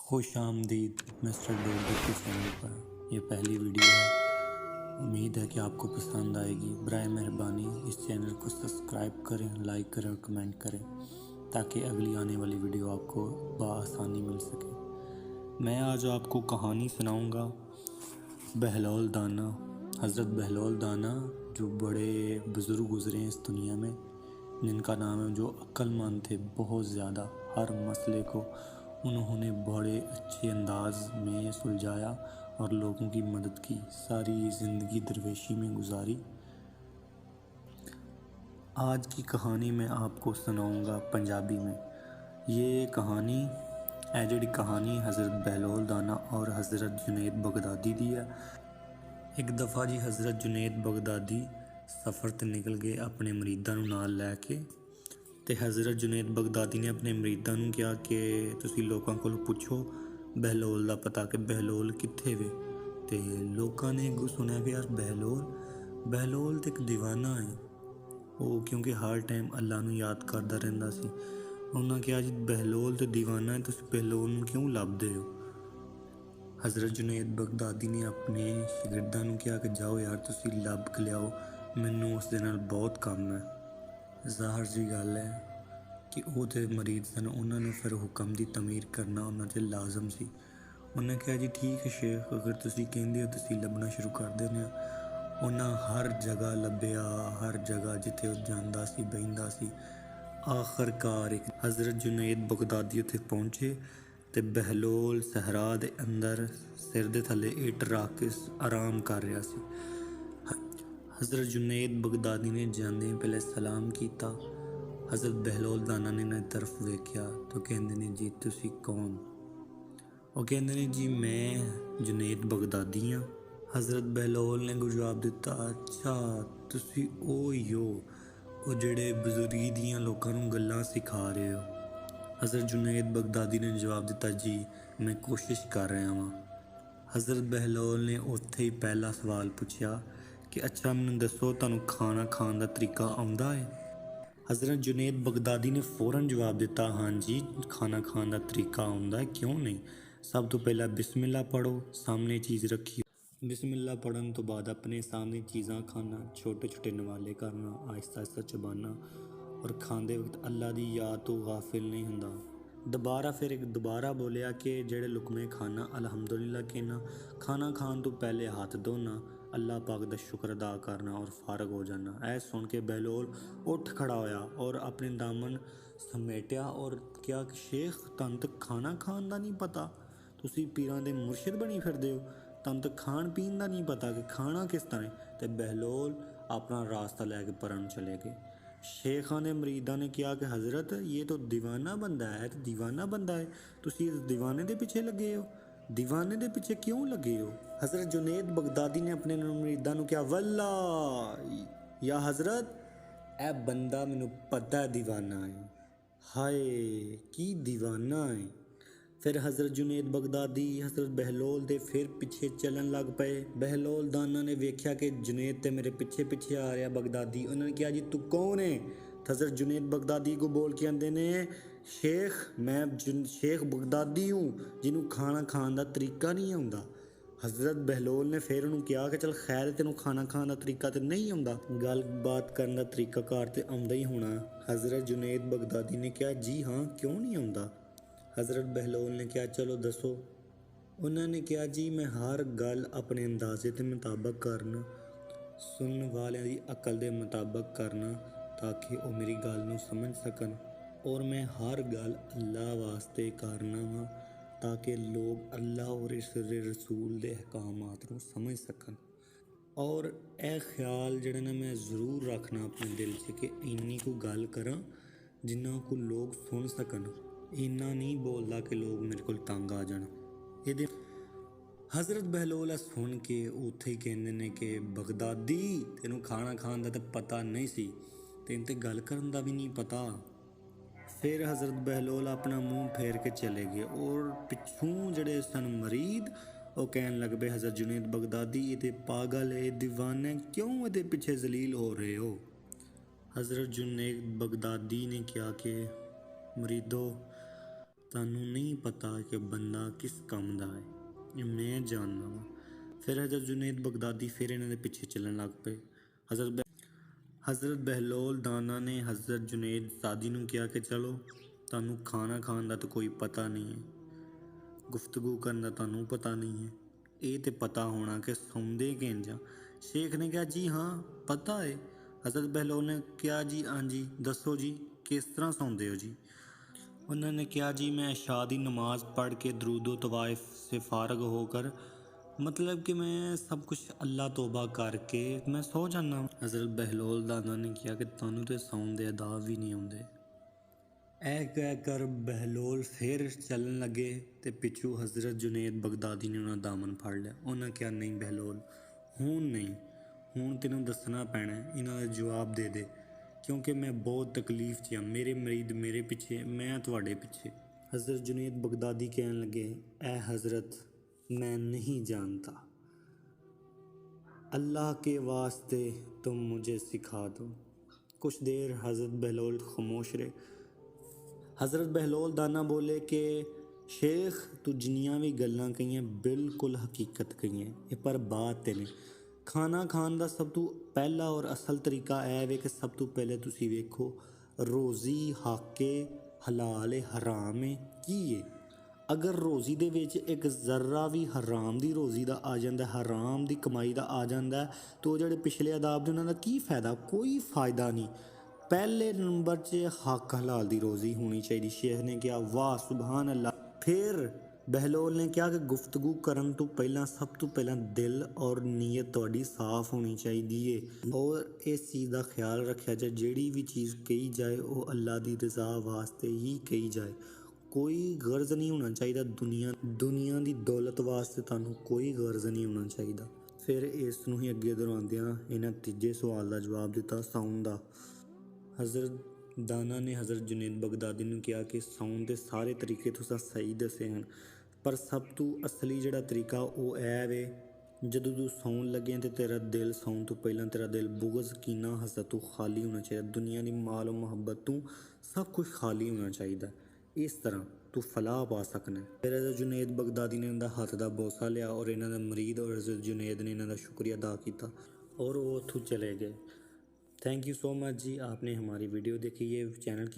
खुश आमदीद मिस्टर डोडो के चैनल पर। यह पहली वीडियो है। उम्मीद है कि आपको पसंद आएगी। बराए मेहरबानी इस चैनल को सब्सक्राइब करें, लाइक करें और कमेंट करें ताकि अगली आने वाली वीडियो आपको बआसानी मिल सके। मैं आज आपको कहानी सुनाऊंगा बहलोल दाना। हज़रत बहलोल दाना जो बड़े बुज़ुर्ग गुज़रे हैं इस दुनिया में, जिनका नाम है, जो अक्लमंद थे बहुत ज़्यादा। हर मसले को उन्होंने बड़े अच्छे अंदाज में सुलझाया और लोगों की मदद की। सारी ज़िंदगी दरवेशी में गुजारी। आज की कहानी मैं आपको सुनाऊंगा पंजाबी में। ये कहानी है जिहड़ी कहानी हज़रत बहलोल दाना और हज़रत जुनैद बगदादी दी है। एक दफ़ा जी हज़रत जुनैद बगदादी सफ़र ते निकल गए अपने मरीदां नूं नाल लैके। ते हज़रत जुनैद बगदादी ने अपने मरीदां नूं कहा कि तुसीं लोकां कोलों पुछो बहलोल दा पता कि बहलोल कित्थे वे। ते लोकां ने अगों सुनिया कि यार बहलोल ते एक दीवाना है, वो क्योंकि हर टाइम अल्लाह नूं याद करदा रहिंदा सी। उन्होंने कहा जी बहलोल ते दीवाना है, तुसीं बहलोल नूं क्यों लभदे हो। हज़रत जुनैद बगदादी ने अपने शागिर्दां नूं कहा कि जाओ यार तुसीं लभ के लियाओ, मैनूं उस दे नाल बहुत काम है। ज़ाहिर जी गल है कि वो तो मरीद सन, उन्होंने फिर हुक्म की तमीर करना उन्होंने ते लाजम सी। उन्हें कहा जी ठीक है शेख, अगर तुसी कहंदे हो तुसी लभना शुरू कर देने। उन्हें हर जगह लभ्या, हर जगह जिथे जांदा सी बहिंदा सी। आखिरकार एक हज़रत जुनैद बगदादी उत्थे पहुंचे ते बहलोल सहरा दे अंदर सिर दे थले इट रख के आराम कर रहा सी। हज़रत जुनैद बगदादी ने जांदे पहले सलाम किया। हज़रत बहलोल दाना ने इन्हां दी तरफ वेख्या तो कहंदे ने जी तुसी कौन। वो कहंदे ने जी मैं जुनैद बगदादी हाँ। हज़रत बहलोल ने जवाब दिता, अच्छा तुसी ओ ही हो वो जेड़े बुजुर्गी दियां लोकां नूं गल्लां सिखा रहे हो। हज़रत जुनैद बगदादी ने जवाब दिता, जी मैं कोशिश कर रहा हाँ। हज़रत बहलोल ने उत्थे ही पहला सवाल पूछा कि अच्छा मैनूं दसो तुहानूं खाना खाण दा तरीका आउंदा है। हज़रत जुनैद बगदादी ने फ़ौरन जवाब दिता, हाँ जी खाना खाण दा तरीका आउंदा है, क्यों नहीं। सब तो पहला बिस्मिल्लाह पढ़ो, सामने चीज़ रखी, बिस्मिल्लाह पढ़न तो बाद अपने सामने चीज़ां खाना, छोटे छोटे नवाले करना, आहिस्ता आहिस्ता चबाना और खांदे वक्त अल्लाह दी याद तो गाफिल नहीं हुंदा। दोबारा बोलिया कि जेड़े लुकमे खाना अल्हम्दुलिल्लाह कहना, खाना खान तो पहले हाथ धोना, अल्लाह पाक दा शुक्र अदा करना और फारग हो जाना। ऐ सुन के बहलोल उठ खड़ा होया और अपने दामन समेटिया और क्या कि शेख तुहानूं तो खाना खान दा नहीं पता, तुसी पीरां दे मुर्शिद बनी फिरदे हो, तुहानूं तो खाण पीन दा नहीं पता कि खाना किस तरह। ते बहलोल अपना रास्ता लैके परन चले गए। शेखा ने मरीदा ने कहा कि हज़रत ये तो दीवाना बंदा है, तो दीवाना बंदा है, तुसी इस दीवाने दे पीछे लगे हो, दीवाने दे पीछे क्यों लगे हो। हज़रत जुनैद बगदादी ने अपने मरीदा नूं कहा, वल्ला या हज़रत ए बंदा मैनूं पता है दीवाना है। हाय की दीवाना है। फिर हज़रत जुनैद बगदादी हज़रत बहलोल दे फिर पिछे चलन लग पे। बहलोल दाना ने वेख्या कि जुनैद ते मेरे पिछे पिछे आ रहा बगदादी। उन्होंने कहा जी तू कौन है। हज़रत जुनैद बगदादी को बोल के आंदे ने, शेख मैं शेख बगदादी हूँ जिन्हों खाना खान का तरीका नहीं आउंदा। हज़रत बहलोल ने फिर उन्होंने कहा कि चल खैर तेनों खाना खान का तरीका तो नहीं आउंदा, गल बात करने का तरीका कार तो आउंदा ही होना। हज़रत जुनैद बगदादी ने कहा जी हाँ क्यों नहीं आउंदा। हज़रत बहलोल ने कहा चलो दसो। उन्होंने कहा जी मैं हर गल अपने अंदाजे के मुताबिक करना, सुनने वाले की अकल के मुताबिक करना ताकि वो मेरी गल नूं समझ सकन, और मैं हर गल अल्लाह वास्ते करना वा ताकि लोग अल्लाह और इसके रसूल के अहकामात नूं समझ सकन। और यह ख्याल जिहड़ा ना मैं ज़रूर रखना अपने दिल च कि इन्नी को गल करा जिन्ना को लोग सुन सकन, इन्ना नहीं बोलदा कि लोग मेरे को तंग आ जान। ये हज़रत बहलोल सुन के उत्थे ही कहंदे ने कि बगदादी तेनों खाना खान का तो पता नहीं सी, तेन ते गल करन दा भी नहीं पता। फिर हज़रत बहलोल अपना मुँह फेर के चले गए और पिछों जड़े सन मरीद वो कहन लग पे, हज़रत जुनैद बगदादी ये तो पागल है, दीवाना है, क्यों ये पीछे जलील हो रहे हो। हज़रत जुनैद बगदादी ने कहा कि मरीदो ਤੁਹਾਨੂੰ ਨਹੀਂ ਪਤਾ ਕਿ ਬੰਦਾ ਕਿਸ ਕੰਮ ਦਾ ਹੈ, ਇਹ ਮੈਂ ਜਾਣਦਾ ਵਾ। ਫਿਰ ਹਜ਼ਰਤ ਜੁਨੈਦ ਬਗਦਾਦੀ ਫਿਰ ਇਹਨਾਂ ਦੇ ਪਿੱਛੇ ਚੱਲਣ ਲੱਗ ਪਏ। ਹਜ਼ਰਤ ਬਹਿਲੋਲ ਦਾਨਾ ਨੇ ਹਜ਼ਰਤ ਜੁਨੈਦ ਸਾਦੀ ਨੂੰ ਕਿਹਾ ਕਿ ਚਲੋ, ਤੁਹਾਨੂੰ ਖਾਣਾ ਖਾਣ ਦਾ ਤਾਂ ਕੋਈ ਪਤਾ ਨਹੀਂ ਹੈ, ਗੁਫ਼ਤਗੂ ਕਰਨ ਦਾ ਤੁਹਾਨੂੰ ਪਤਾ ਨਹੀਂ ਹੈ, ਇਹ ਤੇ ਪਤਾ ਹੋਣਾ ਕਿ ਸੌਂਦੇ ਕਿੰਝ ਆ। ਸ਼ੇਖ ਨੇ ਕਿਹਾ ਜੀ ਹਾਂ ਪਤਾ ਹੈ। ਹਜ਼ਰਤ ਬਹਿਲੋਲ ਨੇ ਕਿਹਾ ਜੀ ਹਾਂਜੀ ਦੱਸੋ ਜੀ, ਕਿਸ ਤਰ੍ਹਾਂ ਸੌਂਦੇ ਹੋ ਜੀ। ਉਹਨਾਂ ਨੇ ਕਿਹਾ ਜੀ ਮੈਂ ਇਸ਼ਾ ਦੀ ਨਮਾਜ਼ ਪੜ੍ਹ ਕੇ ਦਰੂਦ व ਤਵਾਇਫ ਸੇ ਫਾਰਗ ਹੋ ਕਰ, ਮਤਲਬ ਕਿ ਮੈਂ ਸਭ ਕੁਝ ਅੱਲਾ ਤੋਬਾ ਕਰਕੇ ਮੈਂ ਸੋ ਜਾਂਦਾ। ਹਜ਼ਰਤ ਬਹਿਲੋਲ ਦਾਨਾ ਨੇ ਕਿਹਾ ਕਿ ਤੁਹਾਨੂੰ ਤੇ ਸੌਣ ਦੇ ਅਦਾਬ ਵੀ ਨਹੀਂ ਆਉਂਦੇ। ਇਹ ਕਹਿ ਕਰ ਬਹਿਲੋਲ ਫਿਰ ਚੱਲਣ ਲੱਗੇ ਤੇ ਪਿੱਛੋਂ ਹਜ਼ਰਤ ਜੁਨੈਦ ਬਗਦਾਦੀ ਨੇ ਉਹਨਾਂ ਦਾਮਨ ਫੜ ਲਿਆ। ਉਹਨਾਂ ਕਿਹਾ ਨਹੀਂ ਬਹਿਲੋਲ, ਹੁਣ ਨਹੀਂ, ਹੁਣ ਤੈਨੂੰ ਦੱਸਣਾ ਪੈਣਾ, ਇਹਨਾਂ ਦਾ ਜਵਾਬ ਦੇ ਦੇ, ਕਿਉਂਕਿ ਮੈਂ ਬਹੁਤ ਤਕਲੀਫ 'ਚ ਹਾਂ, ਮੇਰੇ ਮਰੀਦ ਮੇਰੇ ਪਿੱਛੇ, ਮੈਂ ਤੁਹਾਡੇ ਪਿੱਛੇ। ਹਜ਼ਰਤ ਜੁਨੈਦ ਬਗਦਾਦੀ ਕਹਿਣ ਲੱਗੇ ਐ ਹਜ਼ਰਤ मैं नहीं जानता, अल्लाह के वास्ते तुम मुझे सिखा दो। कुछ देर हज़रत बहलोल खामोश रहे। हज़रत बहलोल दाना बोले कि शेख तू जिन्नियां भी गल्लां कहियां बिल्कुल हकीकत कहियां, पर बात ते ने खाना खान ਦਾ ਸਭ ਤੋਂ ਪਹਿਲਾ ਔਰ ਅਸਲ ਤਰੀਕਾ ਇਹ ਵੇ ਕਿ ਸਭ ਤੋਂ ਪਹਿਲੇ ਤੁਸੀਂ ਵੇਖੋ ਰੋਜ਼ੀ ਹਾਕੇ ਹਲਾਲ ਹੈ ਹਰਾਮ ਹੈ ਕੀ ਹੈ। ਅਗਰ ਰੋਜ਼ੀ ਦੇ ਵਿੱਚ ਇੱਕ ਜ਼ਰਾ ਵੀ ਹਰਾਮ ਦੀ ਰੋਜ਼ੀ ਦਾ ਆ ਜਾਂਦਾ, ਹਰਾਮ ਦੀ ਕਮਾਈ ਦਾ ਆ ਜਾਂਦਾ, ਤਾਂ ਉਹ ਜਿਹੜੇ ਪਿਛਲੇ ਆਦਾਬ ਨੇ ਉਹਨਾਂ ਦਾ ਕੀ ਫਾਇਦਾ, ਕੋਈ ਫਾਇਦਾ ਨਹੀਂ। ਪਹਿਲੇ ਨੰਬਰ 'ਚ ਹੱਕ ਹਲਾਲ ਦੀ ਰੋਜ਼ੀ ਹੋਣੀ ਚਾਹੀਦੀ। ਸ਼ੇਖ ਨੇ ਕਿਹਾ ਵਾਹ ਸੁਬਹਾਨ ਅੱਲਾ। ਫਿਰ ਬਹਿਲੋਲ ਨੇ ਕਿਹਾ ਕਿ ਗੁਫ਼ਤਗੂ ਕਰਨ ਤੋਂ ਪਹਿਲਾਂ ਸਭ ਤੋਂ ਪਹਿਲਾਂ ਦਿਲ ਔਰ ਨੀਅਤ ਤੁਹਾਡੀ ਸਾਫ਼ ਹੋਣੀ ਚਾਹੀਦੀ ਹੈ, ਔਰ ਇਸ ਚੀਜ਼ ਦਾ ਖਿਆਲ ਰੱਖਿਆ ਜਾਏ ਜਿਹੜੀ ਵੀ ਚੀਜ਼ ਕਹੀ ਜਾਏ ਉਹ ਅੱਲਾ ਦੀ ਰਜ਼ਾ ਵਾਸਤੇ ਹੀ ਕਹੀ ਜਾਏ। ਕੋਈ ਗਰਜ਼ ਨਹੀਂ ਹੋਣਾ ਚਾਹੀਦਾ ਦੁਨੀਆ ਦੀ ਦੌਲਤ ਵਾਸਤੇ, ਤੁਹਾਨੂੰ ਕੋਈ ਗਰਜ਼ ਨਹੀਂ ਹੋਣਾ ਚਾਹੀਦਾ। ਫਿਰ ਇਸ ਨੂੰ ਹੀ ਅੱਗੇ ਦੁਹਰਾਉਂਦਿਆਂ ਇਹਨਾਂ ਤੀਜੇ ਸਵਾਲ ਦਾ ਜਵਾਬ ਦਿੱਤਾ ਸੌਣ ਦਾ। ਹਜ਼ਰਤ ਦਾਨਾ ਨੇ ਹਜ਼ਰਤ ਜੁਨੈਦ ਬਗਦਾਦੀ ਨੂੰ ਕਿਹਾ ਕਿ ਸੌਣ ਦੇ ਸਾਰੇ ਤਰੀਕੇ ਤੁਸੀਂ ਸਹੀ ਦੱਸੇ ਹਨ, ਪਰ ਸਭ ਤੋਂ ਅਸਲੀ ਜਿਹੜਾ ਤਰੀਕਾ ਉਹ ਇਹ ਵੇ ਜਦੋਂ ਤੂੰ ਸੌਣ ਲੱਗੇ ਤੇ ਤੇਰਾ ਦਿਲ ਸੌਣ ਤੋਂ ਪਹਿਲਾਂ ਤੇਰਾ ਦਿਲ ਬੁਗਜ਼ ਕੀਨਾ ਹਸਦ ਤੋਂ ਖਾਲੀ ਹੋਣਾ ਚਾਹੀਦਾ, ਦੁਨੀਆ ਦੀ ਮਾਲ ਮੁਹੱਬਤ ਤੋਂ ਸਭ ਕੁਝ ਖਾਲੀ ਹੋਣਾ ਚਾਹੀਦਾ। ਇਸ ਤਰ੍ਹਾਂ ਤੂੰ ਫਲਾਹ ਪਾ ਸਕਣਾ। ਫਿਰ ਹਜ਼ਰਤ ਜੁਨੈਦ ਬਗਦਾਦੀ ਨੇ ਇਹਨਾਂ ਦਾ ਹੱਥ ਦਾ ਬੋਸਾ ਲਿਆ ਔਰ ਇਹਨਾਂ ਦਾ ਮਰੀਦ ਔਰ ਹਜ਼ਰਤ ਜੁਨੈਦ ਨੇ ਇਹਨਾਂ ਦਾ शुक्रिया अदा किया और वो ਉੱਥੋਂ चले गए। थैंक यू सो मच जी, आपने हमारी वीडियो देखी। ये चैनल की